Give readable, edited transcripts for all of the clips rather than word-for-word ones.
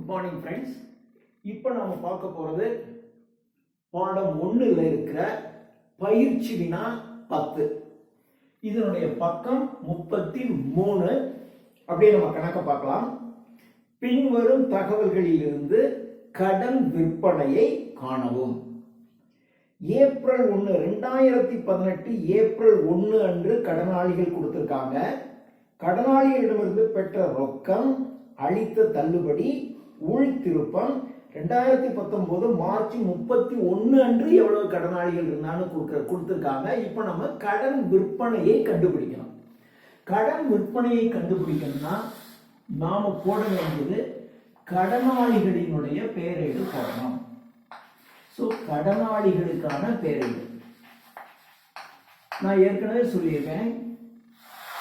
Good morning friends. இப்போ நம்ம பார்க்க போகிறது பாடம் 1ல் இருக்கிற பயிற்சி வினா 10. இதனுடைய பக்கம் 33. அப்படியே நம்ம கணக்க பார்க்கலாம். பின்வரும் தகவல்களிலிருந்து கடன் விற்பனையை காணவும். ஏப்ரல் 1 2018 ஏப்ரல் 1 அன்று கடனாளிகள் கொடுத்திருக்காங்க. கடனாளிகளிடமிருந்து பெற்ற ரொக்கம், அளித்த தள்ளுபடி, உள் திருப்பம் 2019 மார்ச் 31 அன்று எவ்வளவு கடனாளிகள் இருந்தாலும் கொடுத்திருக்காங்க. இப்போ நம்ம கடன் விற்பனையை கண்டுபிடிக்கணும். கடன் விற்பனையை கண்டுபிடிக்கணும்னா நாம போட வேண்டியது கடனாளிகளினுடைய பெயரேடு போடணும். கடனாளிகளுக்கான பெயரேடு நான் ஏற்கனவே சொல்லியிருக்கேன்.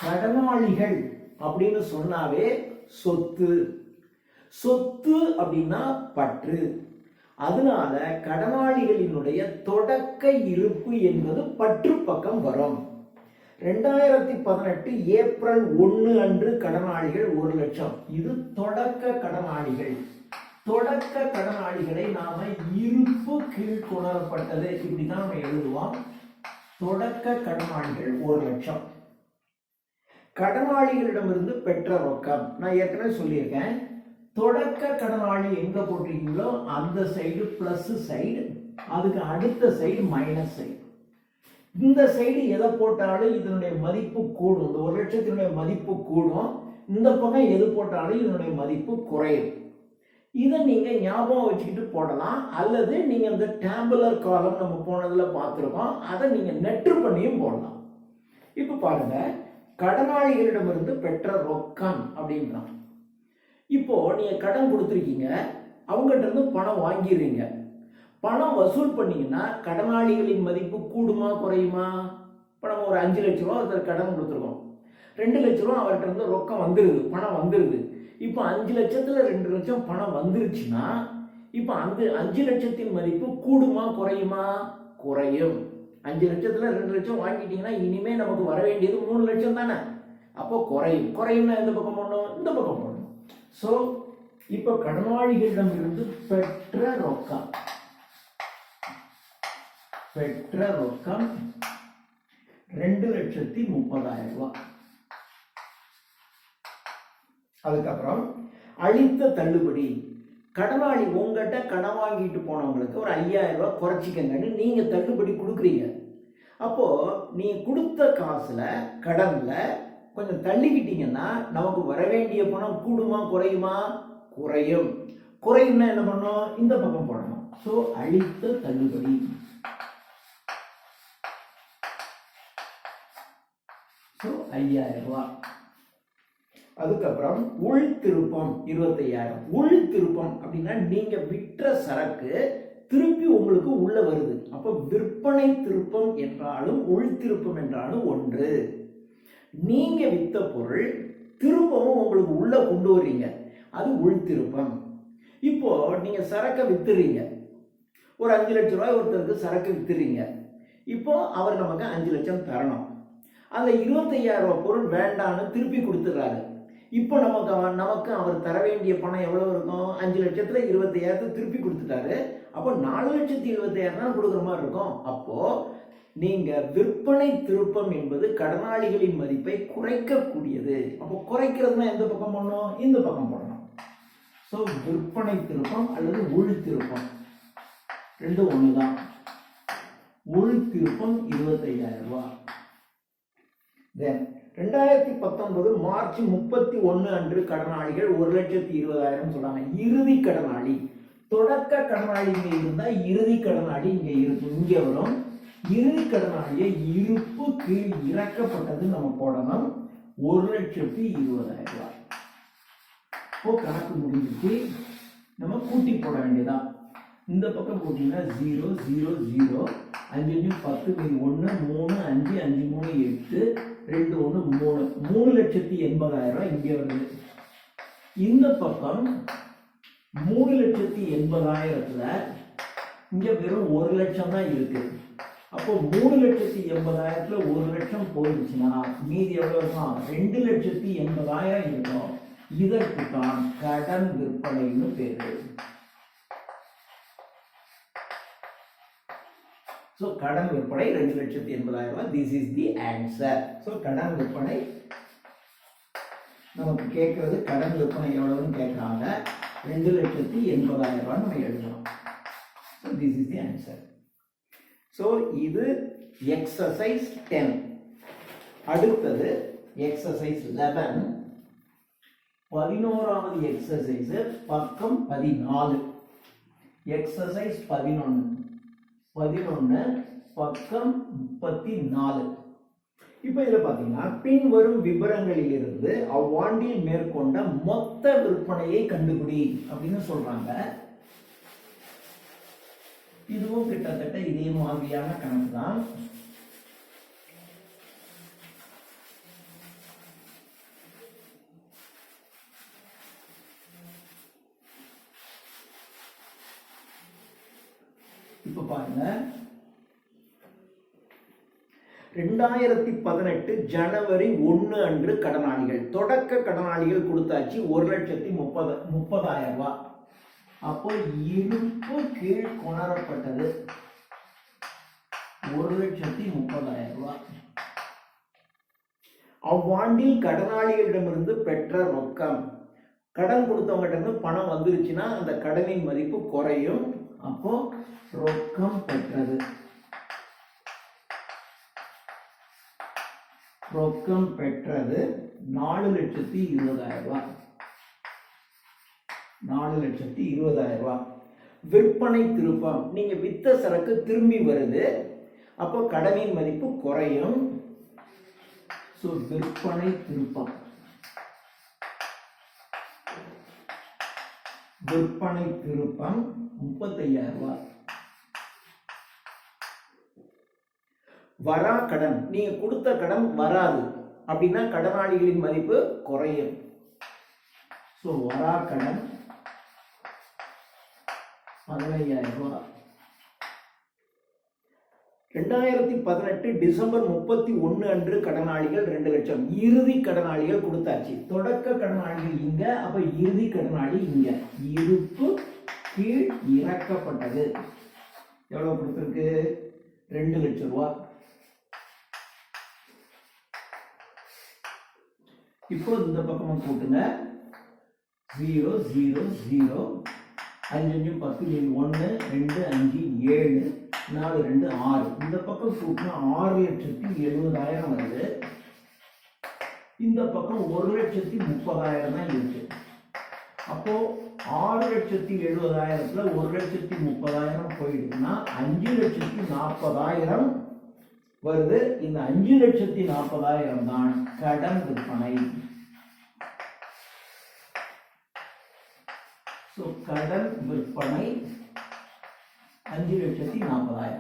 கடனாளிகள் அப்படின்னு சொன்னாவே சொத்து, சொத்து அப்படின்னா பற்று. அதனால கடனாளிகளினுடைய தொடக்க இருப்பு என்பது பற்று பக்கம் வரும். 2018 ஏப்ரல் 1 அன்று கடனாளிகள் 1 லட்சம். இது தொடக்க கடனாளிகள். தொடக்க கடனாளிகளை நாம இருப்பு கீழ்கொணரப்பட்டது இப்படிதான் நம்ம எழுதுவோம். தொடக்க கடனாளிகள் 1 லட்சம். கடனாளிகளிடமிருந்து பெற்ற ரொக்கம் நான் ஏற்கனவே சொல்லியிருக்கேன். தொடக்க கடனாளி எங்க போட்டிருக்கீங்களோ அந்த சைடு பிளஸ் சைடு, அதுக்கு அடுத்த சைடு மைனஸ் சைடு. இந்த சைடு எதை போட்டாலும் இதனுடைய மதிப்பு கூடும். இந்த 1 லட்சத்தினுடைய மதிப்பு கூடும். இந்த பக்கம் எது போட்டாலும் இதனுடைய மதிப்பு குறையும். இதை நீங்க ஞாபகம் வச்சுக்கிட்டு போடலாம். அல்லது நீங்க இந்த டேம்புலர் காலம் நம்ம போனதுல பார்த்துருக்கோம், அதை நீங்க நெற்று பண்ணியும் போடலாம். இப்ப பாருங்க, கடனாளிகளிடமிருந்து பெற்ற ரொக்கம் அப்படின்றான். இப்போ நீங்க கடன் கொடுத்துருக்கீங்க, அவங்ககிட்ட இருந்து பணம் வாங்கிடுறீங்க. பணம் வசூல் பண்ணீங்கன்னா கடனாளிகளின் மதிப்பு கூடுமா குறையுமா? இப்போ நம்ம ஒரு 5 லட்ச ரூபா ஒருத்தர் கடன் கொடுத்துருக்கோம். 2 லட்ச ரூபா அவர்கிட்ட இருந்து ரொக்கம் வந்துருது, பணம் வந்துருது. இப்போ 5 லட்சத்துல 2 லட்சம் பணம் வந்துருச்சுன்னா இப்போ அந்த 5 லட்சத்தின் மதிப்பு கூடுமா குறையுமா? குறையும். 5 லட்சத்துல 2 லட்சம் வாங்கிட்டீங்கன்னா இனிமே நமக்கு வர வேண்டியது 3 லட்சம் தானே. அப்போ குறையும். குறையும்னா எந்த பக்கம் போடணும்? இந்த பக்கம் போடணும். ஸோ இப்போ கடனாளிகளிடம் இருந்து பெற்ற ரொக்கம், பெற்ற ரொக்கம் 2,30,000 ரூபாய். அதுக்கப்புறம் அளித்த தள்ளுபடி, கடனாளி உங்ககிட்ட கடன் வாங்கிட்டு போனவங்களுக்கு ஒரு 5,000 ரூபாய் குறைச்சிக்கங்கன்னு நீங்க தள்ளுபடி கொடுக்குறீங்க. அப்போ நீ கொடுத்த காசுல கடன்ல கொஞ்சம் தள்ளிக்கிட்டீங்கன்னா நமக்கு வர வேண்டிய பணம் கூடுமா குறையுமா? குறையும். குறையும்னா என்ன பண்ணணும்? இந்த பக்கம் போடணும். சோ அளித்த தள்ளுபடி. சோ 5,000 ரூபாய். அதுக்கப்புறம் உள் திருப்பம் 25,000. உள் திருப்பம் அப்படின்னா நீங்க விற்ற சரக்கு திருப்பி உங்களுக்கு உள்ள வருது. அப்ப விற்பனை திருப்பம் என்றாலும் உள் திருப்பம் என்றாலும் ஒன்று. நீங்க வித்த பொருள் திருப்பவும் உங்களுக்கு உள்ள கொண்டு வர்றீங்க, அது உள் திருப்பம். இப்போ நீங்க சரக்கை வித்துறீங்க, ஒரு 5 லட்சம் ரூபாய் ஒருத்தருக்கு சரக்கு வித்துறீங்க. இப்போ அவர் நமக்கு 5 லட்சம் தரணும். அந்த 25,000 ரூபாய் பொருள் வேண்டான்னு திருப்பி கொடுத்துறாரு. இப்போ நமக்கு அவர் தர வேண்டிய பணம் எவ்வளவு இருக்கும்? 5 லட்சத்துல 25,000 திருப்பி கொடுத்துட்டாரு. அப்போ 4,70,000 தான் கொடுக்குற மாதிரி இருக்கும். அப்போ நீங்க விற்பனை திருப்பம் என்பது கடனாளிகளின் மதிப்பை குறைக்கக்கூடியது. அப்போ குறைக்கிறதுனா எந்த பக்கம் போடணும்? இந்த பக்கம் போடணும். ஸோ விற்பனை திருப்பம் அல்லது உள் திருப்பம் ரெண்டும் ஒண்ணுதான். உள் திருப்பம் 25,000 ரூபாய். 2019 மார்ச் 31 அன்று கடனாளிகள் 1,20,000 சொல்றாங்க. இறுதி கடனாளி, தொடக்க கடனாளி இங்க இருந்தா இறுதி கடனாளி இங்க இருக்கும், இங்க வரும். இறுதி கடனாளியை இருப்பு கீழ் இறக்கப்பட்டது நம்ம போடணும். 1,20,000 ரூபாய். இப்போ கணக்கு முடிஞ்சிச்சு. நம்ம கூட்டி போட வேண்டியதான். இந்த பக்கம் போட்டீங்கன்னா 0 0 0 5 5 10 1 3 5 5 3 8 2 1 3 3,80,000 ரூபாய் இங்கே வருது. இந்த பக்கம் 3,80,000த்துல இங்க வெறும் 1 லட்சம் தான் இருக்கு. அப்போ 3,80,000த்துல 1 லட்சம் போயிடுச்சுன்னா மீதி எவ்வளவு இருக்கும்? 2,80,000 இருக்கும். இதற்கு தான் கடன் விற்பனைன்னு பேரு. So கடன் விற்பனை 2,80,000 ரூபாய். This is the answer. So கடன் விற்பனை நமக்கு கேட்கறது கடன் விற்பனை எவ்வளவுன்னு கேட்கறாங்க. 2,80,000 ரூபாய் நம்ம எழுதணும். So this is the answer. So இது exercise 10. அடுத்தது exercise 11. 11வது exercise பக்கம் 14. exercise 11 பக்கம் 34. இப்ப இதுல பாத்தீங்கன்னா பின்வரும் விவரங்களிலிருந்து அவ்வாண்டில் மேற்கொண்ட மொத்த விற்பனையை கண்டுபிடி அப்படின்னு சொல்றாங்க. இதுவும் கிட்டத்தட்ட இதே மாதிரியான கணக்கு தான். இப்ப பாருங்க 2018 ஜனவரி 1 அன்று கடனாளிகள் தொடக்க கடனாளிகள் கொடுத்தாச்சு 1,30,000 ரூபாய். அப்போ இருப்பு கீழ் கொணரப்பட்டது 1,30,000 ரூபாய். அவ்வாண்டில் கடனாளிகளிடமிருந்து பெற்ற ரொக்கம், கடன் கொடுத்தவங்கிட்ட இருந்து பணம் வந்துருச்சுன்னா அந்த கடனின் மதிப்பு குறையும். அப்போ ரொக்கம் பெற்றது 4,20,000 ரூபாய். 4,20,000 ரூபாய். விற்பனை திருப்பம், நீங்க வித்த சரக்கு திரும்பி வருது, அப்போ கடனின் மதிப்பு குறையும். சோ விற்பனை திருப்பம், விற்பனை திருப்பம் 35,000 ரூபாய். வரா கடன், நீங்க கொடுத்த கடன் வராது அப்படின்னா கடனாளிகளின் மதிப்பு குறையும். சோ வரா கடன் 15,000 ரூபாய். 2018 டிசம்பர் 31 அன்று கடனாளிகள் 2 லட்சம். இறுதி கடனாளிகள் கொடுத்தாச்சு. தொடக்க கடனாளிகள் இங்க, அப்ப இறுதி கடனாளி இங்க. இருப்பு கீழ் இறக்கப்பட்டது எவ்வளவு கொடுத்திருக்கு? 2 லட்சம் ரூபாய். இப்போ இந்த பக்கமா கூட்டுங்க. 0 0 0 5 5 10 1 2 5 7 4 2 6. இந்த பக்கம் கூட்டினா 6,70,000 வருது. இந்த பக்கம் 1,30,000 தான் இருக்கு. அப்போ 6,70,000ல 1,30,000 போயிடுச்சுன்னா 5,40,000 வருது. இந்த 5,40,000 தான் கடன் விற்பனை. சோ கடன் விற்பனை 5,40,000.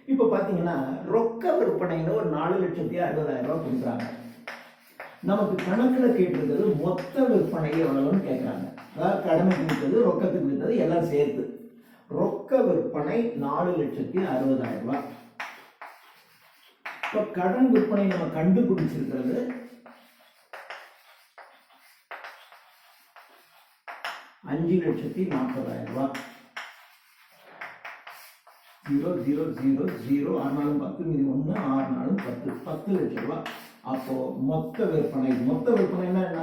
இப்ப பாத்தீங்கன்னா ரொக்க விற்பனைன்னு ஒரு 4,60,000 ரூபாய் கொடுக்குறாங்க. நமக்கு கணக்குல கேட்டிருக்கிறது மொத்த விற்பனை எவ்வளவுன்னு கேட்கிறாங்க. அதாவது கடனுக்கு விற்றது, ரொக்கத்துக்கு விற்றது எல்லாம் சேர்த்து. ரொக்க விற்பனை 4,60,000 ரூபாய். இப்ப கடன் விற்பனை நம்ம கண்டுபிடிச்சிருக்கிறது 5,40,000 ரூபாய். 0 0 0 0 6 10 மீதி 1 6 10 10 லட்சம் ரூபாய். அப்போ மொத்த விற்பனை, மொத்த விற்பனைனா என்ன?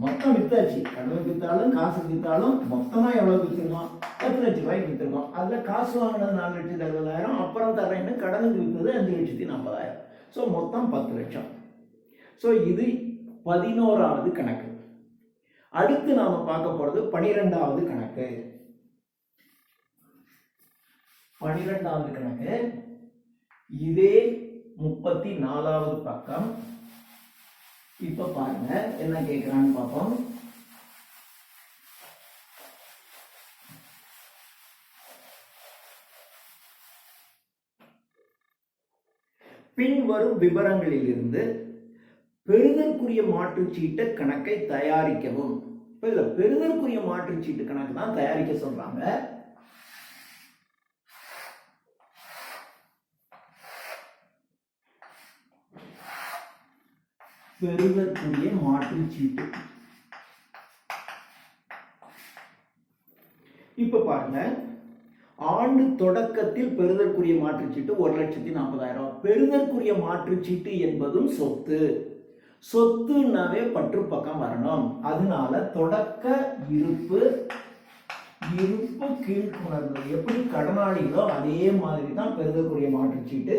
மொத்தம் வித்தாச்சு. கடன் வித்தாலும் காசு வித்தாலும் மொத்தமா எவ்வளவு வித்திருக்கோம்? 10 லட்சம் ரூபாய்க்கு வித்திருக்கோம். அதுல காசு வாங்கினது 4,60,000, அப்புறம் தரேன்னு கடனுக்கு வித்தது 5,40,000. ஸோ மொத்தம் 10 லட்சம். ஸோ இது 11வது கணக்கு. அடுத்து நாம பார்க்க போறது 12வது கணக்கு. 12வது கணக்கு இதே 34வது பக்கம். இப்ப பாருங்க என்ன கேட்கிறான்னு பார்ப்போம். பின்வரும் விவரங்களிலிருந்து பெறுதற்குரிய மாற்றுச்சீட்டு கணக்கை தயாரிக்கவும். இப்ப இதுல பெறுதற்குரிய மாற்றுச்சீட்டு கணக்கு தான் தயாரிக்க சொல்றாங்க. பெறுதற்குரிய மாற்றுச்சீட்டு இப்ப பாருங்க, ஆண்டு தொடக்கத்தில் பெறுதற்குரிய மாற்றுச்சீட்டு 1,40,000. பெறுதற்குரிய மாற்றுச்சீட்டு என்பதும் சொத்து. சொத்துனாவே பற்று பக்கம் வரணும். அதனால தொடக்க இருப்பு கீழ்கொணர்ந்தது. எப்படி கடனாளிகளோ அதே மாதிரி தான் பெறுதற்குரிய மாற்றுச்சீட்டு.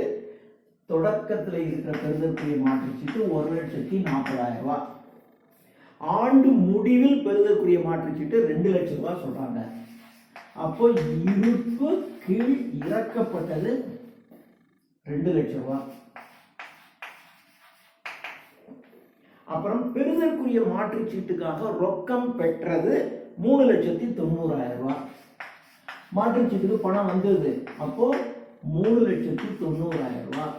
தொடக்கத்தில் இருக்கிற பெறுதற்குரிய மாற்றுச்சீட்டு 1,40,000. ஆண்டு முடிவில் பெறுதற்குரிய மாற்றுச்சீட்டு 2 லட்சம் ரூபாய் சொல்றாங்க. அப்போ இருப்பு கீழ் இறக்கப்பட்டது 2 லட்சம் ரூபாய். அப்புறம் பெறுதற்குரிய மாற்றுச்சீட்டுக்காக ரொக்கம் பெற்றது 3,90,000 ரூபாய். மாற்றுச்சீட்டுக்கு பணம் வந்தது, அப்போ 3,90,000 ரூபாய்.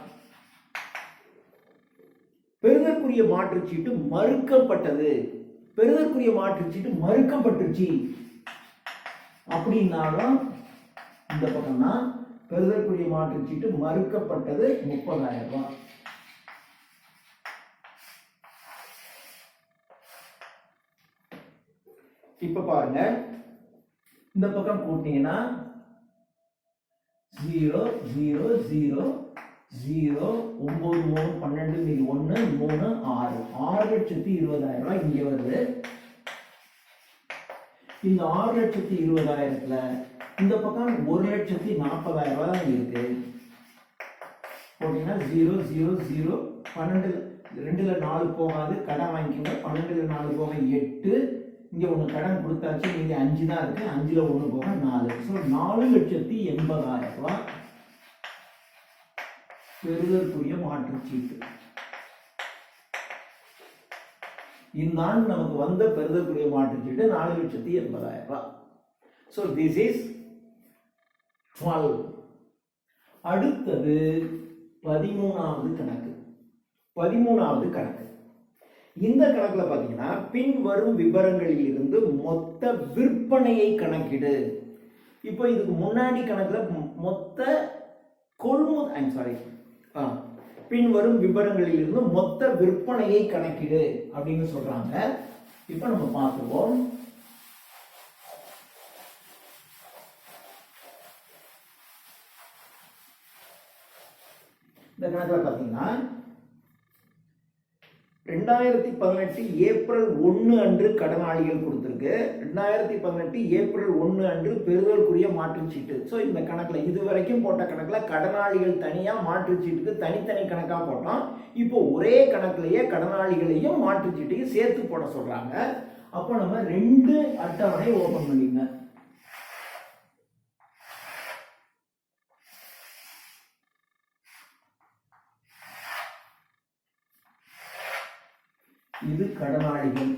பெறுதற்குரிய மாற்றுச்சீட்டு மறுக்கப்பட்டது. பெறுதற்குரிய மாற்றுச்சீட்டு மறுக்கப்பட்டுச்சு அப்படின்னாலும் இந்த பக்கம் தான் பெறுதற்குரிய மாற்றுச்சீட்டு மறுக்கப்பட்டது 30,000 ரூபாய். இப்ப பாருங்க, இந்த பக்கம் கூட்டினீங்கன்னா 0 0 0 0 9 3 12 மீதி 1 3 6 6,20,000 ரூபாய் இங்க வருது. இந்த 6,20,000த்துல இந்த பக்கம் 1,40,000 ரூபாய் தான் இருக்கு. போட்டீங்கன்னா 0 0 0 12 2ல 4 போகாது, கடன் வாங்கிக்கோங்க. 12ல 4 போக 8, இங்க ஒண்ணு கடன் கொடுத்தாச்சு, மீதி 5 தான் இருக்கு. 5ல 1 போக 4. ஸோ 4,80,000 ரூபாய் பெறுதற்குரிய மாற்றுச்சீட்டு. இந்த ஆண்டு நமக்கு வந்த பெறுதற்குரிய மாற்றுச்சீட்டு 4,80,000 ரூபாய். So this is 12. அடுத்தது 13வது கணக்கு. 13வது கணக்கு. இந்த கணக்குல பாத்தீங்கன்னா பின்வரும் விவரங்களில் இருந்து மொத்த விற்பனையை கணக்கிடு. இப்போ இதுக்கு முன்னாடி கணக்குல மொத்த பின்வரும் விவரங்களில் இருந்து மொத்த விற்பனையை கணக்கிடு அப்படின்னு சொல்றாங்க. இப்ப நம்ம பார்த்துவோம். இந்த கணக்குல பாத்தீங்கன்னா 2018 ஏப்ரல் 1 அன்று கடனாளிகள் கொடுத்திருக்கு. 2018 ஏப்ரல் 1 அன்று பெறுதற்குரிய மாற்றுச்சீட்டு. ஸோ இந்த கணக்குல இதுவரைக்கும் போட்ட கணக்குல கடனாளிகள் தனியா மாற்றுச்சீட்டுக்கு தனித்தனி கணக்கா போட்டோம். இப்போ ஒரே கணக்குலயே கடனாளிகளையும் மாற்றுச்சீட்டையும் சேர்த்து போட சொல்றாங்க. அப்போ நம்ம 2 அட்டவணை ஓபன் பண்ணிங்க. இது கடனாளிகள்,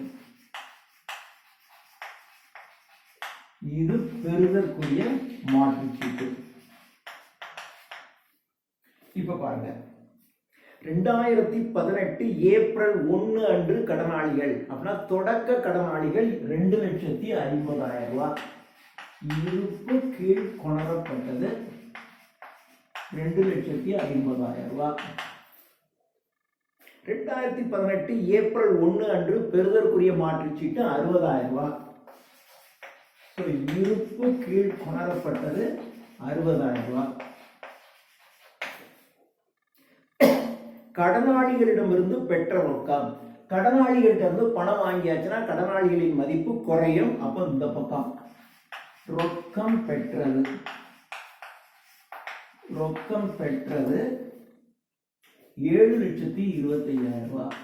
இது பெறுதற்குரிய மாற்றுச்சீட்டு. இப்ப பாருங்க, 2018 ஏப்ரல் 1 அன்று கடனாளிகள் அப்படின்னா தொடக்க கடனாளிகள் 2,50,000 ரூபாய். இருப்பு கீழ் கொணரப்பட்டது 2,50,000 ரூபாய். 2018 ஏப்ரல் 1 அன்று பெறுதற்குரிய மாற்றுச்சீட்டு 60,000 ரூபாய். இருப்பு கீழ் கொணரப்பட்டது 60,000 ரூபாய். கடனாளிகளிடமிருந்து பெற்ற ரொக்கம். கடனாளிகளிட்ட இருந்து பணம் வாங்கியாச்சுன்னா கடனாளிகளின் மதிப்பு குறையும். அப்ப இந்த பக்கம் ரொக்கம் பெற்றது 7,25,000 ரூபாய்.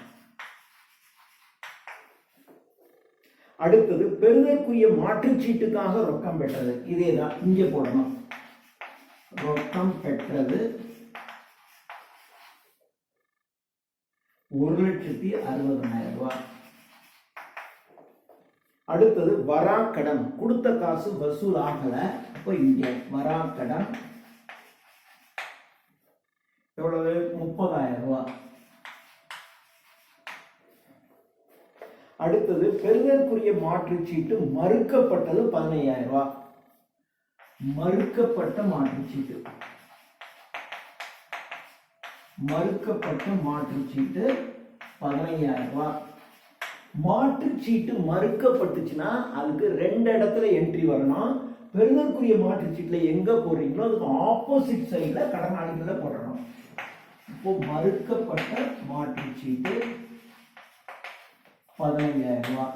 அடுத்தது பெறுதற்குரிய மாற்றுச்சீட்டுக்காக ரொக்கம் பெற்றது. இதேதான் இங்கே போடணும். ரொக்கம் பெற்றது 1,60,000 ரூபாய். அடுத்தது வராக்கடன். கொடுத்த காசு வசூல் ஆகல. அப்ப இங்கே வராக்கடன் எவ்வளவு? 30,000 ரூபாய். அடுத்தது பெறுதற்குரிய மாற்றுச்சீட்டு மறுக்கப்பட்டது 15,000 ரூபாய். மறுக்கப்பட்ட மாற்றுச்சீட்டு 15,000 ரூபாய். மாற்றுச்சீட்டு மறுக்கப்பட்டுச்சுன்னா அதுக்கு 2 இடத்துல என்ட்ரி வரணும். பெறுதற்குரிய மாற்று சீட்டுல எங்க போடுறீங்களோ அதுக்கு ஆப்போசிட் சைடுல கடனாளிகளை போடணும். இப்போ மறுக்கப்பட்ட மாற்று சீட்டு 15,000 ரூபாய்.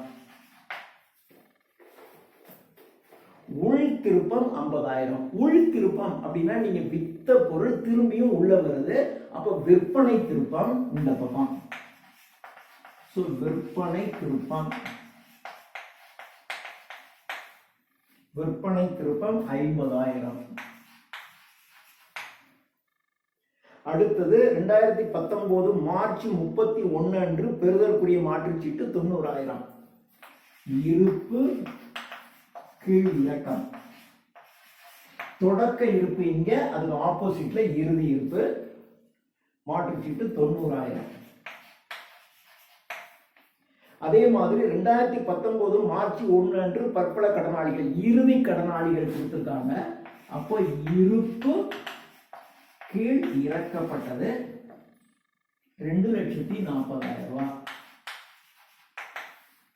உள் திருப்பம் 50,000. உள் திருப்பம் அப்படின்னா நீங்க வித்த பொருள் திரும்பியும் உள்ள வருது. அப்ப விற்பனை திருப்பம் இந்த பக்கம். விற்பனை திருப்பம் 50,000. அடுத்தது 2019 மார்ச் 31 அன்று பெறுதற்குரிய மாற்றுச்சீட்டு 90,000. இருப்பு கீழ் இலக்கம். தொடக்க இருப்பு இங்க, அதுக்கு ஆப்போசிட்ல இறுதி இருப்பு. மாற்றுச்சீட்டு 90,000. அதே மாதிரி 2019 மார்ச் 1 அன்று பற்பல கடனாளிகள் இறுதி கடனாளிகள் கொடுத்திருக்காங்க. அப்போ இருப்பு கீழ் இறக்கப்பட்டது 2,40,000 ரூபாய்.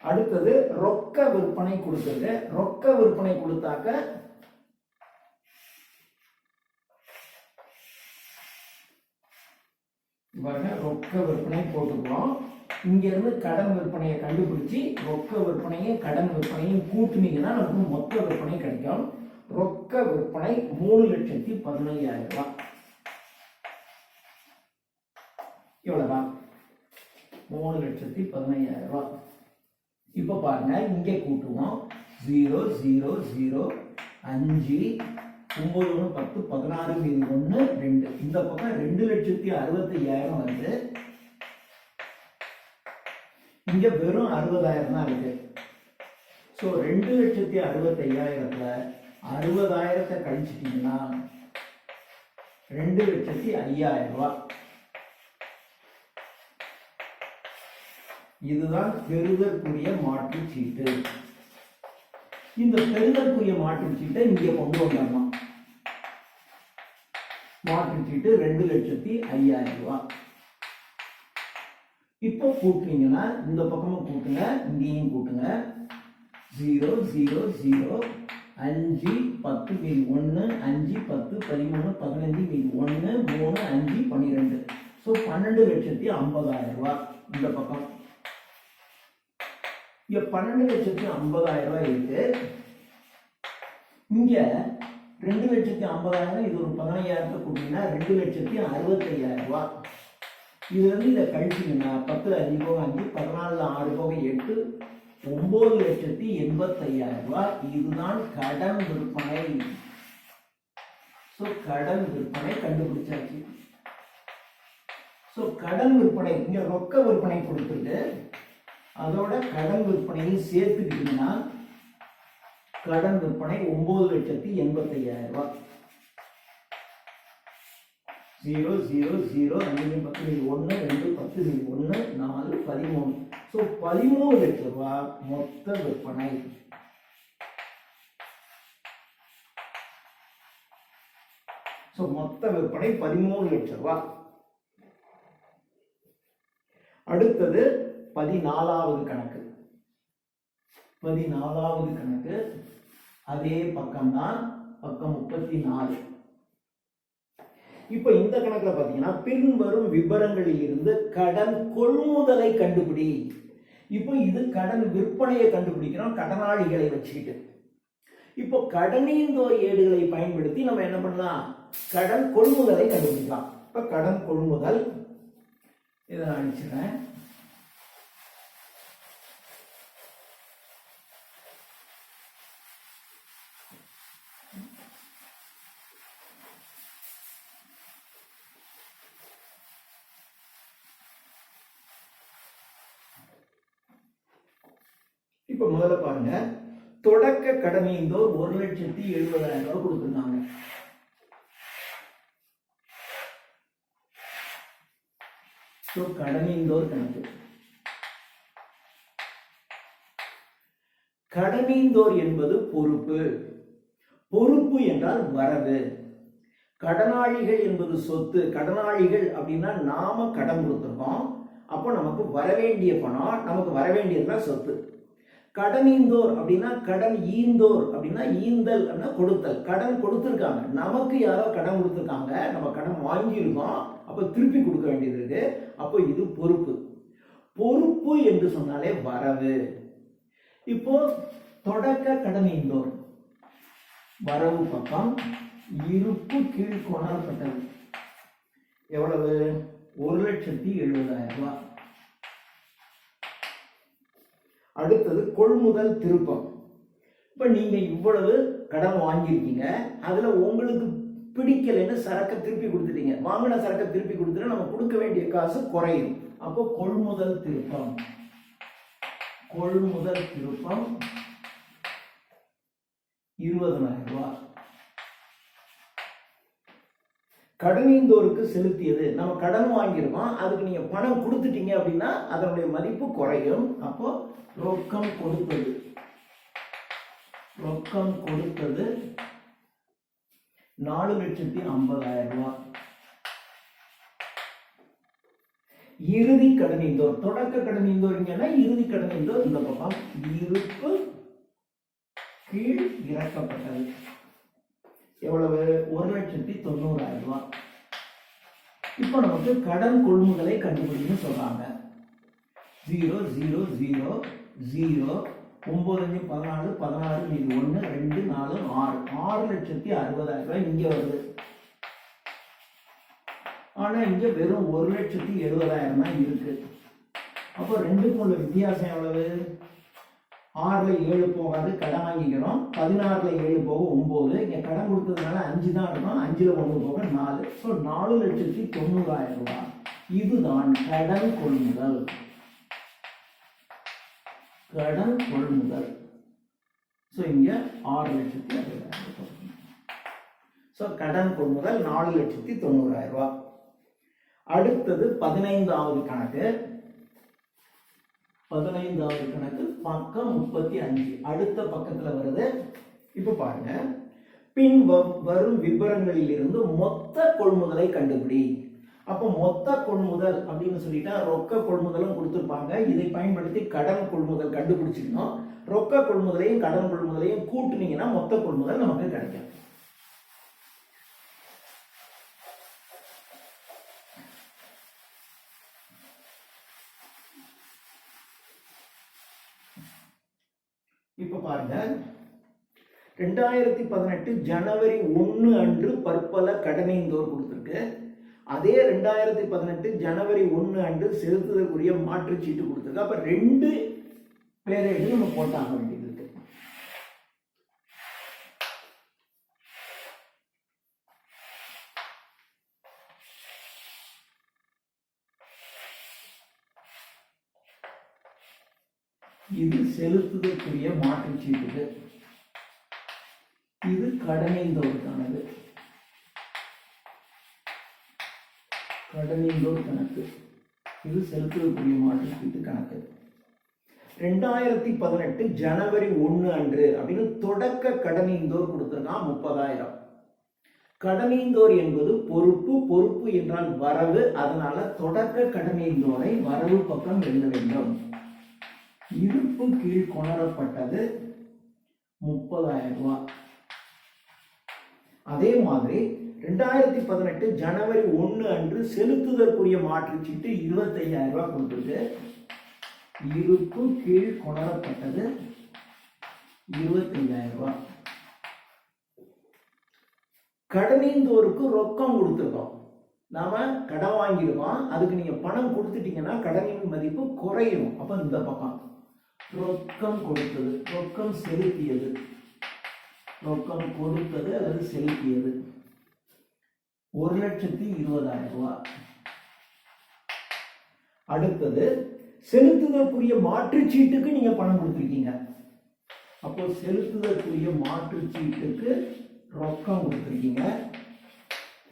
அடுத்தது ரொக்க விற்பனை கொடுத்தது. ரொக்க விற்பனை கொடுத்தாக்க ரொக்க விற்பனை போட்டுக்கிறோம். இங்க இருந்து கடன் விற்பனையை கண்டுபிடிச்சு ரொக்க விற்பனையும் கடன் விற்பனையும் கூட்டுனீங்கன்னா நமக்கு மொத்த விற்பனை கிடைக்கும். ரொக்க விற்பனை 3,15,000 ரூபாய். இவ்வளவுதான், 3,15,000 ரூபாய். இப்ப பாருங்க, இங்க கூட்டுவோம். 0 0 0 5 9 1 10 16 மீதி 1 2. இந்த பக்கம் 2,65,000 வருது. இங்க வெறும் 60,000 தான் இருக்கு. 2,65,000ல 60,000 கழிச்சிட்டீங்கன்னா 2,05,000 ரூபாய். இதுதான் பெறுதற்குரிய மாற்று சீட்டு. இந்த பெறுதற்குரிய மாற்று சீட்டை இங்கே கொண்டு வந்துடணும். மாற்று சீட்டு 2,05,000 ரூபாய். இப்போ கூட்டுறீங்கன்னா இந்த பக்கமும் கூட்டுங்க, இங்கேயும் கூட்டுங்க. 0 0 0 5 10 மீதி 1 5 10 13 15 மீதி 1 3 5 12. 12,50,000 ரூபாய். இந்த பக்கம் இங்க 12,50,000 ரூபாய் இருக்கு. இங்க 2,50,000, இது ஒரு 15,000 கூட்டிங்கன்னா 2,65,000 ரூபாய். இதுல இருந்து இதை கழிச்சீங்கன்னா 10 5 போக 5 14 6 போக 8 9,85,000 ரூபாய். இதுதான் கடன் விற்பனை. கடன் விற்பனை கண்டுபிடிச்சாச்சு. கடன் விற்பனை இங்க ரொக்க விற்பனை கொடுத்துட்டு அதோட கடன் விற்பனையும் சேர்த்துக்கிட்டீங்கன்னா கடன் விற்பனை 9,85,000 ரூபாய். 0 0 0 5 10 1 2 10 1 4 13. 13 லட்சம் ரூபாய் மொத்த விற்பனை. மொத்த விற்பனை 13 லட்சம் ரூபாய். அடுத்தது 14வது கணக்கு. 14வது கணக்கு அதே பக்கம்தான், பக்கம் 34. இப்ப இந்த கணக்குல பாத்தீங்கன்னா பின்வரும் விவரங்களில் இருந்து கடன் கொள்முதலை கண்டுபிடி. இப்போ இது கடன் விற்பனையை கண்டுபிடிக்கிறோம் கடனாளிகளை வச்சுக்கிட்டு. இப்போ கடனீந்தோர் ஏடுகளை பயன்படுத்தி நம்ம என்ன பண்ணலாம், கடன் கொள்முதலை கண்டுபிடிக்கலாம். இப்ப கடன் கொள்முதல் இதை நான் அடிச்சுறேன். இப்ப முதல்ல பாருங்க, தொடக்க கடனீந்தோர் 1,70,70,000 ரூபாய் கொடுத்திருந்தாங்க. கடனீந்தோர் கணக்கு. கடனீந்தோர் என்பது பொறுப்பு. பொறுப்பு என்றால் வரவு. கடனாளிகள் என்பது சொத்து. கடனாளிகள் அப்படின்னா நாம கடன் கொடுத்திருக்கோம். அப்போ நமக்கு வரவேண்டிய பணம், நமக்கு வரவேண்டியதுதான் சொத்து. கடனீந்தோர் அப்படின்னா கடன் ஈந்தோர் அப்படின்னா ஈந்தல் அப்படின்னா கொடுத்தல். கடன் கொடுத்துருக்காங்க, நமக்கு யாரோ கடன் கொடுத்துருக்காங்க, நம்ம கடன் வாங்கியிருக்கோம், அப்போ திருப்பி கொடுக்க வேண்டியது இருக்கு. அப்போ இது பொறுப்பு. பொறுப்பு என்று சொன்னாலே வரவு. இப்போ தொடக்க கடனீந்தோர் வரவு பக்கம் இருப்பு கீழ் கொணரப்பட்டது எவ்வளவு? 1,70,70,000 ரூபாய். அடுத்தது கொள்முதல் திருப்பம். இப்ப நீங்க இவ்வளவு கடன் வாங்கியிருக்கீங்க, அதுல உங்களுக்கு பிடிக்கலைன்னு சரக்கை திருப்பி கொடுத்துட்டீங்க. வாங்கின சரக்கை திருப்பி கொடுத்துட்டு நம்ம கொடுக்க வேண்டிய காசு குறையும். அப்போ கொள்முதல் திருப்பம். கொள்முதல் திருப்பம் 20,000 ரூபாய். கடனீந்தோருக்கு செலுத்தியது, நம்ம கடன் வாங்கியிருக்கோம், அதுக்கு நீங்க பணம் கொடுத்துட்டீங்க அப்படின்னா அதனுடைய மதிப்பு குறையும். அப்போ ரொக்கம் கொடுத்தது, ரொக்கம் கொடுத்தது 4,50,000 ரூபாய். இறுதி கடனீந்தோர், தொடக்க கடனீந்தோர் இங்கன்னா இறுதி கடனீந்தோர் இந்த பக்கம் இருப்பு கீழ் இறக்கப்பட்டது எவ்வளவு? 1,90,000 ரூபாய். இப்போ நமக்கு கடன் கொள்முதலை கண்டுபிடின்னு சொல்றாங்க. 0 0 0 0 9 5 14 16 மீதி 1 2 4 6 6,60,000 ரூபாய் இங்க வருது. ஆனா இங்க வெறும் 1,70,000 தான் இருக்கு. அப்போ ரெண்டுக்கும் உள்ள வித்தியாசம் எவ்வளவு? 6ல் 7 போகாது, கடன் வாங்கிக்கிறோம். 16ல் 7 போக 9. இங்க கடன் கொடுத்ததுனால 5 தான் இருக்கும், 5ல் 1 போக 4. ஸோ 4,90,000 ரூபாய். இதுதான் கடன் கொள்முதல். கடன் கொள்முதல். ஸோ இங்க 6,60,000. ஸோ கடன் கொள்முதல் 4,90,000 ரூபாய். அடுத்தது 15வது கணக்கு. 15வது கணக்கு பக்கம் 35 அடுத்த பக்கத்துல வருது. இப்ப பாருங்க, பின் வரும் விபரங்களில் இருந்து மொத்த கொள்முதலை கண்டுபிடி. அப்போ மொத்த கொள்முதல் அப்படின்னு சொல்லிட்டா ரொக்க கொள்முதலும் கொடுத்துருப்பாங்க. இதை பயன்படுத்தி கடன் கொள்முதல் கண்டுபிடிச்சிக்கணும். ரொக்க கொள்முதலையும் கடன் கொள்முதலையும் கூட்டுனீங்கன்னா மொத்த கொள்முதல் நமக்கு கிடைக்கும். இப்ப பாருங்க, 2018 ஜனவரி 1 அன்று பற்பல கடனீந்தோர் கொடுத்திருக்கு. அதே 2018 ஜனவரி 1 அன்று செலுத்துதற்குரிய மாற்றுச்சீட்டு கொடுத்திருக்கு. அப்ப 2 பேரேடு நம்ம போட்டாக வேண்டியது இருக்கு. இது செலுத்துதற்குரிய மாற்றுச்சீட்டுக்கு, இது கடனீந்தோருக்கானது. கடனீந்தோர் கணக்கு, இது செலுத்துதற்குரிய மாற்றுச்சீட்டு கணக்கு. 2018 ஜனவரி 1 அன்று அப்படின்னு தொடக்க கடனீந்தோர் கொடுத்திருக்கான் 30,000. கடனீந்தோர் என்பது பொறுப்பு, பொறுப்பு என்றால் வரவு. அதனால தொடக்க கடனீந்தோரை வரவு பக்கம் எழுத வேண்டும். இருப்பு கீழ் கொணரப்பட்டது 30,000 ரூபாய். அதே மாதிரி 2018 ஜனவரி 1 அன்று செலுத்துதற்குரிய மாற்றுச்சீட்டு 25,000 ரூபாய் கொடுத்துருக்கு. இருப்பு கீழ் கொணரப்பட்டது 25,000 ரூபாய். கடனீந்தோருக்கு ரொக்கம் கொடுத்துருக்கோம். நாம கடன் வாங்கியிருக்கோம், அதுக்கு நீங்க பணம் கொடுத்துட்டீங்கன்னா கடனின் மதிப்பு குறையும். அப்ப இந்த பக்கம் ரொக்கம் கொடுத்தது, ரொக்கம் செலுத்தியது, ரொக்கம் கொடுத்தது அல்லது செலுத்தியது 1,20,000 ரூபாய். அடுத்தது செலுத்துதற்குரிய மாற்றுச்சீட்டுக்கு நீங்க பணம் கொடுத்துருக்கீங்க. அப்போ செலுத்துதற்குரிய மாற்றுச்சீட்டுக்கு ரொக்கம் கொடுத்துருக்கீங்க.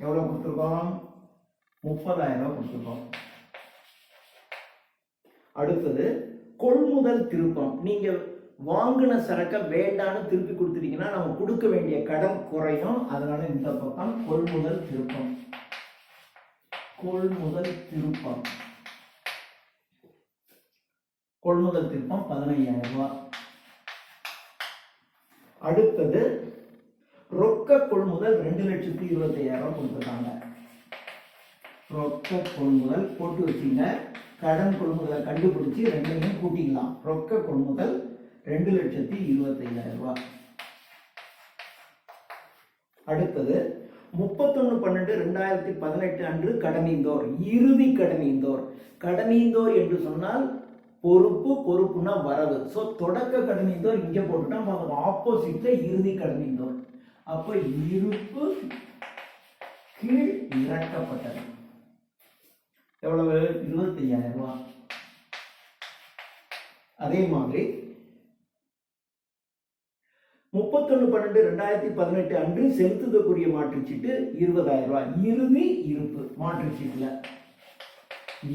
எவ்வளவு கொடுத்துருக்கோம்? 30,000 ரூபாய் கொடுத்துருக்கோம். அடுத்தது கொள்முதல் திருப்பம். நீங்க வாங்கின சரக்கை வேண்டான்னு திருப்பி கொடுத்துட்டீங்கன்னா நம்ம கொடுக்க வேண்டிய கடன் குறையும். அதனால இந்த பக்கம் கொள்முதல் திருப்பம். கொள்முதல் திருப்பம், கொள்முதல் திருப்பம் 15,000 ரூபாய். அடுத்தது ரொக்க கொள்முதல் 2,25,000 கொடுத்துருக்காங்க. ரொக்க கொள்முதல் போட்டு வச்சுங்க. கடன் கொள்முதலை கண்டுபிடிச்சு ரெண்டையும் கூட்டிக்கலாம். ரொக்க கொள்முதல் 2,25,000. அடுத்தது 31/12/2018 அன்று கடனீந்தோர், இறுதி கடனீந்தோர். கடனீந்தோர் என்று சொன்னால் பொறுப்பு, பொறுப்புனா வரவு. ஸோ தொடக்க கடனீந்தோர் இங்கே போட்டுட்டா ஆப்போசிட்ல இறுதி கடனீந்தோர். அப்ப இருப்பு கீழ் இறக்கப்பட்டது எவ்வளவு? 25,000. அதே மாதிரி 31/12/2018 அன்று செலுத்துதற்குரிய மாற்றுச்சீட்டு 20,000. இறுதி இருப்பு மாற்றுச்சீட்டுல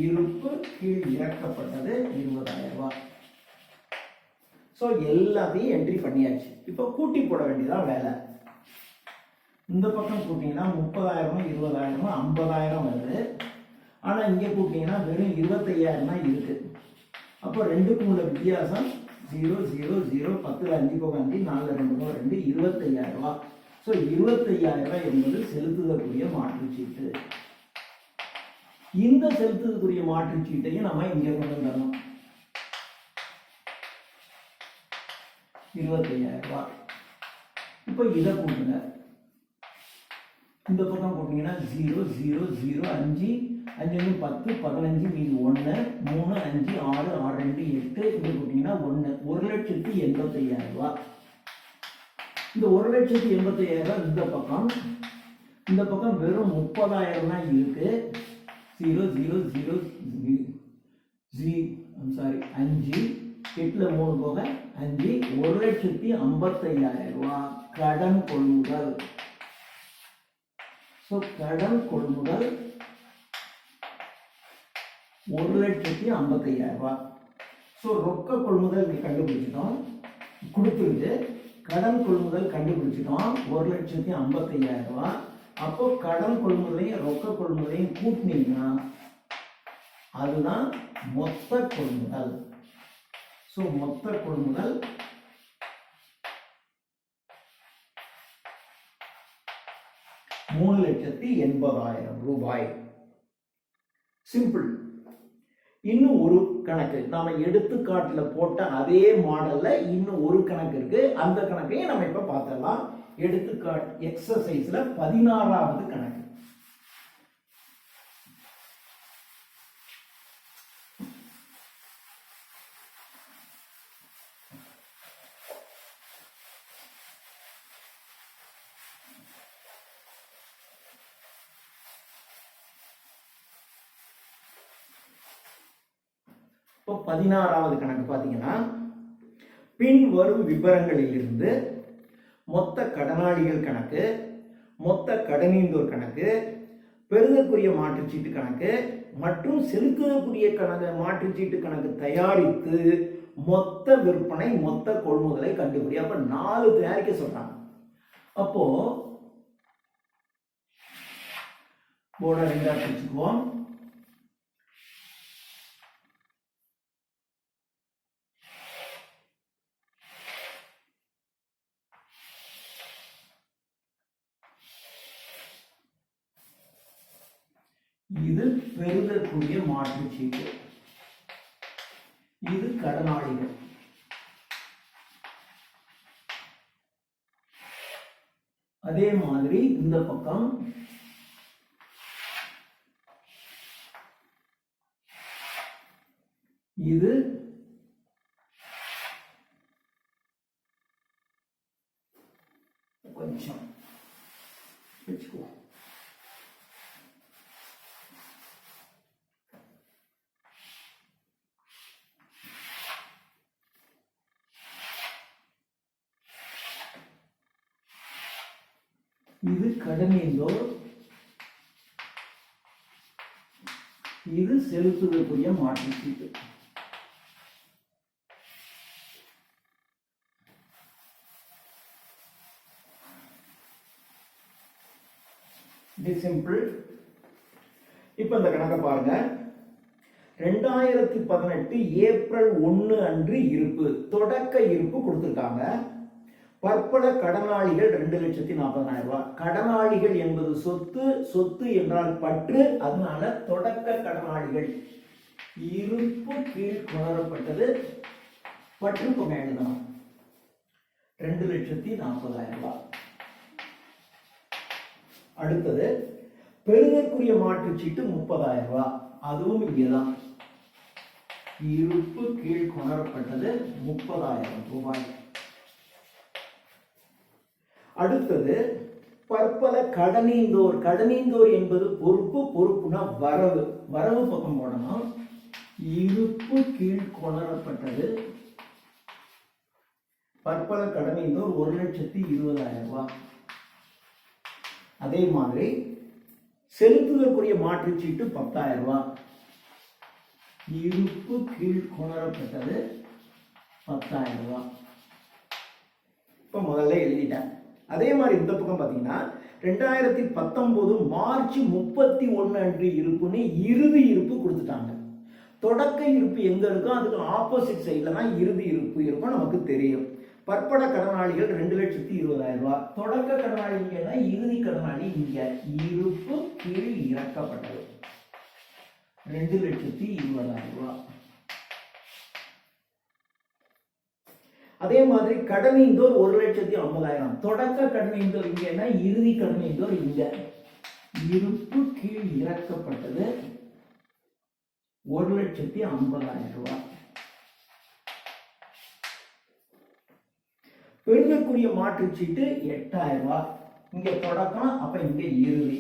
இருப்பு கீழ் இறக்கப்பட்டது 20,000. ஸோ எல்லாத்தையும் என்ட்ரி பண்ணியாச்சு. இப்போ கூட்டி போட வேண்டியதான் வேலை. இந்த பக்கம் கூட்டிங்கன்னா 30,000 20,000 50,000 வருது. ஆனால் இங்கே கூட்டிங்கன்னா வெறும் 25,000 தான் இருக்கு. அப்போ ரெண்டுக்கும் உள்ள வித்தியாசம் 0 0 0 10 5 போக 5 4 2 2 25,000. ஸோ 25,000 என்பது செலுத்துதற்குரிய மாற்றுச்சீட்டு. இந்த செலுத்துதற்குரிய மாற்றுச்சீட்டையும் நம்ம இங்கே கொண்டு வந்துடணும். 25,000. இப்போ இதை கூட்டுங்க. இந்த பக்கம் கூட்டிங்கன்னா 0 0 0 5 5 10 15 மீது 1 3 5 6 6 2 8 இங்கே கூட்டிங்கன்னா 1 1,85,000. இந்த 1,85,000 இந்த பக்கம் வெறும் 30,000 தான் இருக்கு. 0 0 0 5 8ல 3 போக 5 1,55,000 கடன் கொள்முதல். ஸோ கடன் கொள்முதல் 1,55,000. ஸோ ரொக்க கொள்முதல் கண்டுபிடிச்சிட்டோம், கொடுத்துருக்கு. கடன் கொள்முதல் கண்டுபிடிச்சிட்டோம் 1,55,000. அப்போ கடன் கொள்முதலையும் ரொக்க கொள்முதலையும் கூட்டினீங்கன்னா அதுதான் மொத்த கொள்முதல். ஸோ மொத்த கொள்முதல் 3,80,000 ரூபாய். சிம்பிள். இன்னும் ஒரு கணக்கு நாம எடுத்துக்காட்டுல போட்ட அதே மாடல்ல இன்னும் ஒரு கணக்கு இருக்கு. அந்த கணக்கையும் நம்ம இப்ப பார்த்தலாம். எடுத்துக்காட்டு எக்ஸசைஸ்ல 16வது கணக்கு. இப்போ 16வது கணக்கு பாத்தீங்கன்னா, பின் வரும் விபரங்களிலிருந்து மொத்த கடனாளிகள் கணக்கு, மொத்த கடனீந்தோர் கணக்கு, பெறுதற்குரிய மாற்றுச்சீட்டு கணக்கு மற்றும் செலுத்துதற்குரிய கணக்கு மாற்றுச்சீட்டு கணக்கு தயாரித்து மொத்த விற்பனை மொத்த கொள்முதலை கண்டுபிடி. அப்ப 4 தயாரிக்க சொல்றாங்க. அப்போ போர்டை 2ஆ பிரிச்சுக்குவோம். இது பெறுதற்குரிய மாற்றுச்சீட்டு, இது கடனாளிகள். அதே மாதிரி இந்த பக்கம் இது கொஞ்சம் வச்சுக்கோ. இது கடனீந்தோர், இது செலுத்துதற்குரிய மாற்றுச்சீட்டு. இது சிம்பிள். இப்ப இந்த கணக்கை பாருங்க. 2018 ஏப்ரல் 1 அன்று இருப்பு, தொடக்க இருப்பு கொடுத்திருக்காங்க. பற்பல கடனாளிகள் 2,40,000 ரூபாய். கடனாளிகள் என்பது சொத்து, சொத்து என்றால் பற்று, அதனால தொடக்க கடனாளிகள் இருப்பு கீழ் கொணரப்பட்டது பற்று தொகை எழுதணும் 2,40,000 ரூபாய். அடுத்தது பெறுதற்குரிய மாற்றுச்சீட்டு 30,000 ரூபாய். அதுவும் இங்கேதான் இருப்பு கீழ் கொணரப்பட்டது 30,000 ரூபாய். அடுத்தது பற்பல கடனீந்தோர். கடனீந்தோர் என்பது பொறுப்பு, பொறுப்புனா வரவு, வரவு பக்கம் போடணும். இருப்பு கீழ் கொணரப்பட்டது பற்பல கடனீந்தோர் 1,20,000 ரூபாய். அதே மாதிரி செலுத்துதற்குரிய மாற்றுச்சீட்டு 10,000 ரூபாய். இருப்பு கீழ் கொணரப்பட்டது 10,000 ரூபாய். இப்ப முதல்ல எழுதிட்டேன். அதே மாதிரி இந்த பக்கம் பாத்தீங்கன்னா 2019 மார்ச் 31 அன்று இருப்புன்னு இறுதி இருப்பு கொடுத்துட்டாங்க. தொடக்க இருப்பு எங்க இருக்கோ அதுக்கு ஆப்போசிட் சைட்ல தான் இறுதி இருப்பு இருக்கும், நமக்கு தெரியும். பற்பட கடனாளிகள் 2,20,000 ரூபாய். தொடக்க கடனாளி இங்கன்னா இறுதி கடனாளி இங்க. இருப்பு கீழ் இறக்கப்பட்டது 2,20,000 ரூபாய். அதே மாதிரி கடனீந்தோர் 1,50,000. தொடக்க கடனீந்தோர் இங்கன்னா இறுதி கடனீந்தோர் இங்க. இருப்பு கீழ் இறக்கப்பட்டது 1,50,000 ரூபாய். பெறுதற்குரிய மாற்றுச்சீட்டு 8,000 ரூபாய். இங்க தொடக்கம், அப்ப இங்க இறுதி.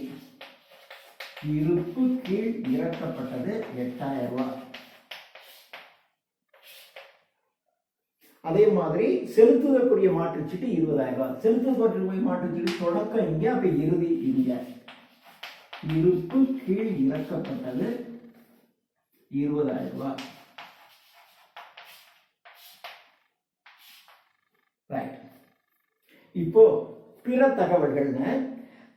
இருப்பு கீழ் இறக்கப்பட்டது 8,000 ரூபாய். அதே மாதிரி செலுத்துதற்குரிய மாற்றுச்சீட்டு 20,000 ரூபாய். செலுத்துதற்குரிய மாற்றுச்சீட்டு தொடக்கம் இங்க, அப்ப இறுதி இங்க. இருப்பு கீழ் இறக்கப்பட்டது 20,000 ரூபாய். இப்போ பிற தகவல்கள்னு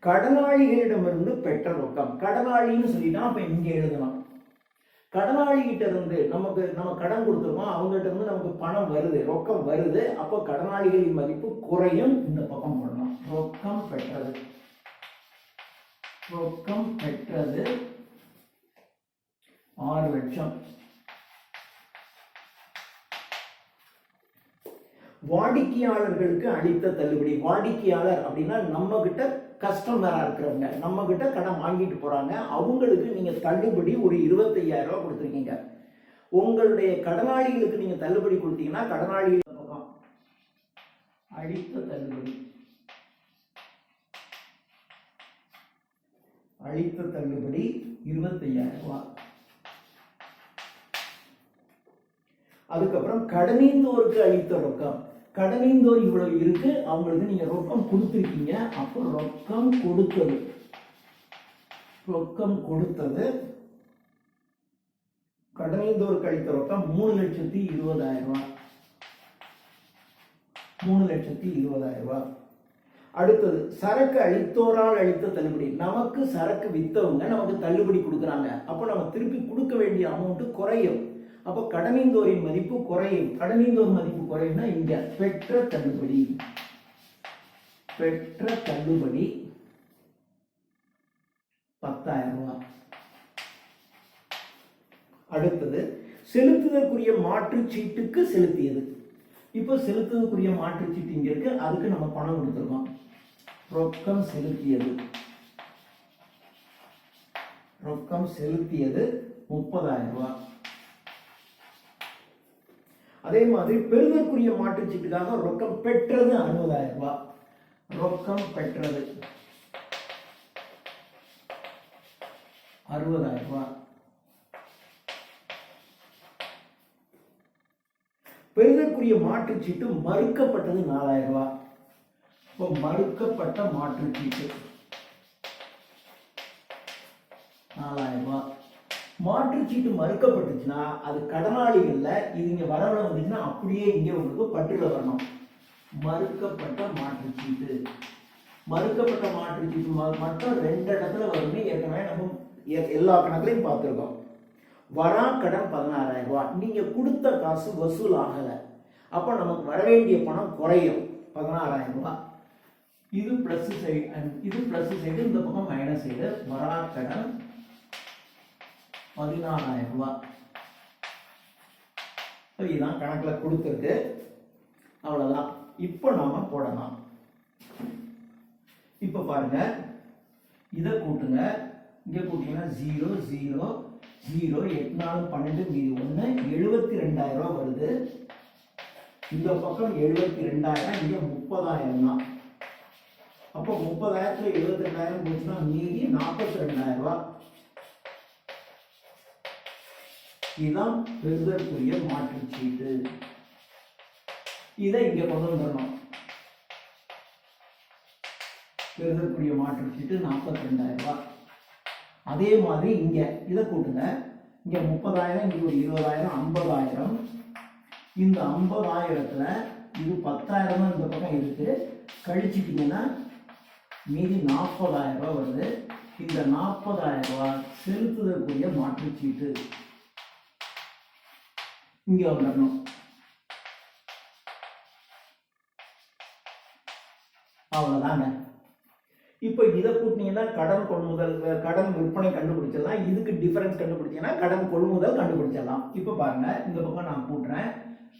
கடனாளிகளிடமிருந்து பெற்ற ரொக்கம். கடனாளின்னு சொல்லிட்டா அப்ப இங்க எழுதலாம். கடனாளி கிட்ட இருந்து நம்ம கடன் கொடுத்துருக்கோம், அவங்ககிட்ட இருந்து நமக்கு பணம் வருது, ரொக்கம் வருது. அப்போ கடனாளிகளின் மதிப்பு குறையும். இந்த பக்கம் போடணும். ரொக்கம் பெற்றது, ரொக்கம் பெற்றது 6 லட்சம். வாடிக்கையாளர்களுக்கு அளித்த தள்ளுபடி. வாடிக்கையாளர் அப்படின்னா நம்ம கிட்ட கஸ்டமரா இருக்கிறவங்க, நம்ம கிட்ட கடன் வாங்கிட்டு போறாங்க, அவங்களுக்கு நீங்க தள்ளுபடி ஒரு 25,000 ரூபாய் கொடுத்துருக்கீங்க. உங்களுடைய கடனாளிகளுக்கு நீங்க தள்ளுபடி கொடுத்தீங்கன்னா கடனாளிகள் பக்கம் அளித்த தள்ளுபடி, அளித்த தள்ளுபடி 25,000 ரூபாய். அதுக்கப்புறம் கடனீந்தோருக்கு அளித்த ரொக்கம். கடனீந்தோர் இவ்வளவு இருக்கு, அவங்களுக்கு நீங்க ரொக்கம் கொடுத்துருக்கீங்க. அப்போ ரொக்கம் கொடுத்தது, ரொக்கம் கொடுத்தது கடனீந்தோருக்கு அளித்த ரொக்கம் 3,20,000 ரூபாய். 3,20,000 ரூபாய். அடுத்தது சரக்கு அளித்தோரால் அளித்த தள்ளுபடி. நமக்கு சரக்கு வித்தவங்க நமக்கு தள்ளுபடி கொடுக்குறாங்க, அப்போ நம்ம திருப்பி கொடுக்க வேண்டிய அமௌண்ட் குறையும். அப்போ கடனீந்தோரின் மதிப்பு குறையும். கடனீந்தோர் மதிப்பு குறையும்னா இங்க பெற்ற தள்ளுபடி, பெற்ற தள்ளுபடி 10,000 ரூபாய். அடுத்தது செலுத்துதற்குரிய மாற்றுச்சீட்டுக்கு செலுத்தியது. இப்போ செலுத்துதற்குரிய மாற்றுச்சீட்டு இங்க இருக்கு, அதுக்கு நம்ம பணம் கொடுத்துருக்கோம். ரொக்கம் செலுத்தியது, ரொக்கம் செலுத்தியது 30,000 ரூபாய். அதே மாதிரி பெறுதற்குரிய மாற்றுச்சீட்டுக்காக ரொக்கம் பெற்றது 60,000 ரூபாய். ரொக்கம் பெற்றது 60,000 ரூபாய். பெறுதற்குரிய மாற்றுச்சீட்டு மறுக்கப்பட்டது 4,000 ரூபாய். இப்போ மறுக்கப்பட்ட மாற்றுச்சீட்டு 4,000 ரூபாய். மாற்றுச்சீட்டு மறுக்கப்பட்டுச்சுன்னா அது கடனாளிகள்ல இது இங்க வரவுல வந்துச்சுன்னா அப்படியே இங்க உங்களுக்கு பற்றுல வரணும். மறுக்கப்பட்ட மாற்றுச்சீட்டு, மறுக்கப்பட்ட மாற்றுச்சீட்டு மட்டும் 2 இடத்துல வரும்னு ஏற்கனவே நம்ம எல்லா கணக்குலையும் பார்த்துருக்கோம். வரா கடன் 16,000 ரூபாய். நீங்க கொடுத்த காசு வசூல் ஆகல, அப்ப நமக்கு வர வேண்டிய பணம் குறையும். 16,000 ரூபாய். இது பிளஸ் சைடு இது பிளஸ் சைடு, இந்த பக்கம் மைனஸ் சைடு. வராக்கடன் 14,000 ரூபாய். இதுதான் கணக்கில் கொடுத்துருக்கு. அவ்வளோதான். இப்போ நாம போடலாம். இப்போ பாருங்க, இதை கூட்டுங்க. இங்கே கூட்டிங்கன்னா 0 0 0 8 4 12 மீதி 1 72,000 ரூபாய் வருது. இந்த பக்கம் 72,000, இங்கே 30,000 தான். அப்போ 30,000த்துல 72,000 போச்சுன்னா மீதி 42,000 ரூபாய். இதுதான் பெறுதற்குரிய மாற்று சீட்டு. இதை இங்க கொண்டு வந்துடணும். பெறுதற்குரிய மாற்று சீட்டு 42,000 ரூபாய். அதே மாதிரி இங்க இதை கூட்டுங்க. இங்க 30,000, இங்க ஒரு 20,000, 50,000. இந்த 50,000த்துல இது 10,000 இந்த பக்கம் இருக்கு. கழிச்சிட்டீங்கன்னா மீதி 40,000 ரூபாய் வருது. இந்த 40,000 ரூபாய் செலுத்துதற்குரிய மாற்று சீட்டு இங்க வந்துடணும். அவ்வளவுதாங்க. இப்போ இதை கூட்டினீங்கன்னா கடன் கொள்முதல், கடன் விற்பனை கண்டுபிடிச்சிடலாம். இதுக்கு டிஃபரன்ஸ் கண்டுபிடிச்சீங்கன்னா கடன் கொள்முதல் கண்டுபிடிச்சிடலாம். இப்போ பாருங்க, இந்த பக்கம் நான் கூட்டுறேன்.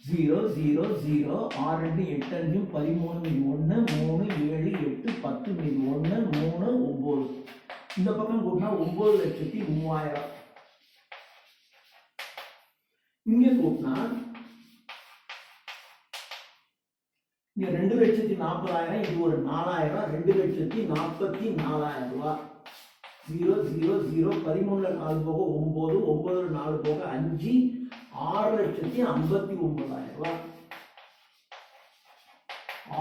0 0 0 6 2 8 5 13 மீதி 1 3 7 8 10 மீதி 1 3 9. இந்த பக்கம் கூட்டினா 9,03,000. இங்க கூட்டினா இங்க 2,40,000, இது ஒரு 4,000, 2,44,000 ரூபாய். 0 0 0 13ல 4 போக 9, 9ல 4 போக 5, 6,59,000 ரூபாய்.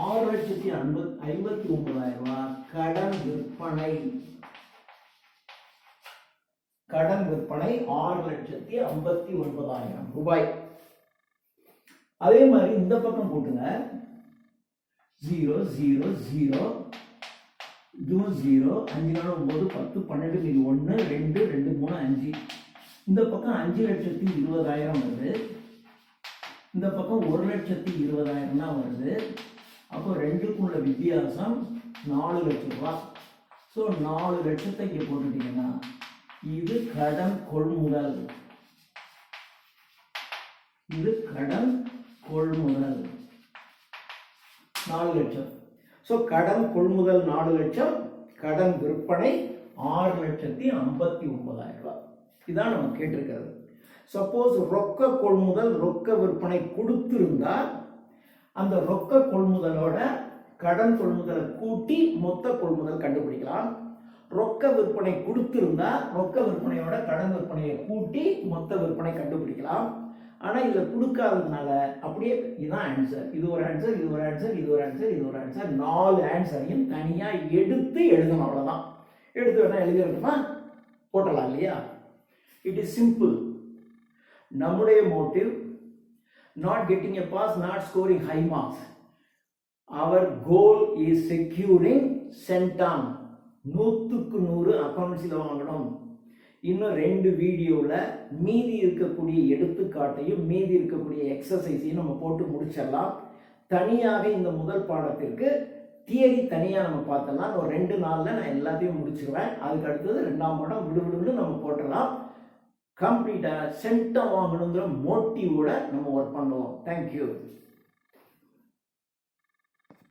6,59,000 ரூபாய் கடன் விற்பனை. கடன் விற்பனை 6,59,000 ரூபாய். அதே மாதிரி இந்த பக்கம் கூட்டுங்க. 0 0 0 இதுவும் 0 5 4 9 10 12 மீதி 1 2 2 3 5. இந்த பக்கம் 5,20,000 வருது. இந்த பக்கம் 1,20,000 தான் வருது. அப்போ ரெண்டுக்குள்ள வித்தியாசம் 4 லட்சம் ரூபாய். ஸோ 4 லட்சத்தை இங்கே போட்டுட்டீங்கன்னா இது கடன் கொள்முதல். இது கடன் கொள்முதல் 4 லட்சம். ஸோ கடன் கொள்முதல் 4 லட்சம், கடன் விற்பனை 6,59,000 ரூபாய். இதான் நம்ம கேட்டிருக்கிறது. சப்போஸ் ரொக்க கொள்முதல் ரொக்க விற்பனை கொடுத்திருந்தா அந்த ரொக்க கொள்முதலோட கடன் கொள்முதலை கூட்டி மொத்த கொள்முதல் கண்டுபிடிக்கலாம். ரொக்க விற்பனை கொடுத்திருந்தா ரொக்க விற்பனையோட கடன் விற்பனையை கூட்டி மொத்த விற்பனை கண்டுபிடிக்கலாம். ஆனா இதுல கொடுக்காததுனால அப்படியே இதுதான் ஆன்சர். இது ஒரு ஆன்சர், இது ஒரு ஆன்சர், இது ஒரு ஆன்சர், இது ஒரு ஆன்சர். 4 ஆன்சரையும் தனியா எடுத்து எழுதணும். அவ்வளவுதான். எடுத்து வேணா எழுதிருக்குமா போட்டலாம் இல்லையா? It is simple. நம்முடைய motive not getting a pass, not scoring high marks. அவர் கோல் இஸ் செக்யூரிங் சென்டாம். 100க்கு 100 அக்கௌண்ட்ஸில் வாங்கணும். இன்னும் 2 வீடியோவில் மீதி இருக்கக்கூடிய எடுத்துக்காட்டையும் மீதி இருக்கக்கூடிய எக்ஸசைஸையும் நம்ம போட்டு முடிச்சிடலாம். தனியாக இந்த முதல் பாடத்திற்கு தியரி தனியாக நம்ம பார்த்தலாம். ஒரு 2 நாளில் நான் எல்லாத்தையும் முடிச்சிருவேன். அதுக்கு அடுத்தது 2ஆம் பாடம் விடுவிடுன்னு நம்ம போட்டுடலாம். கம்ப்ளீட்டாக சென்டம் வாங்கணுங்கிற மோட்டிவோட நம்ம ஒர்க் பண்ணுவோம். தேங்க்யூ.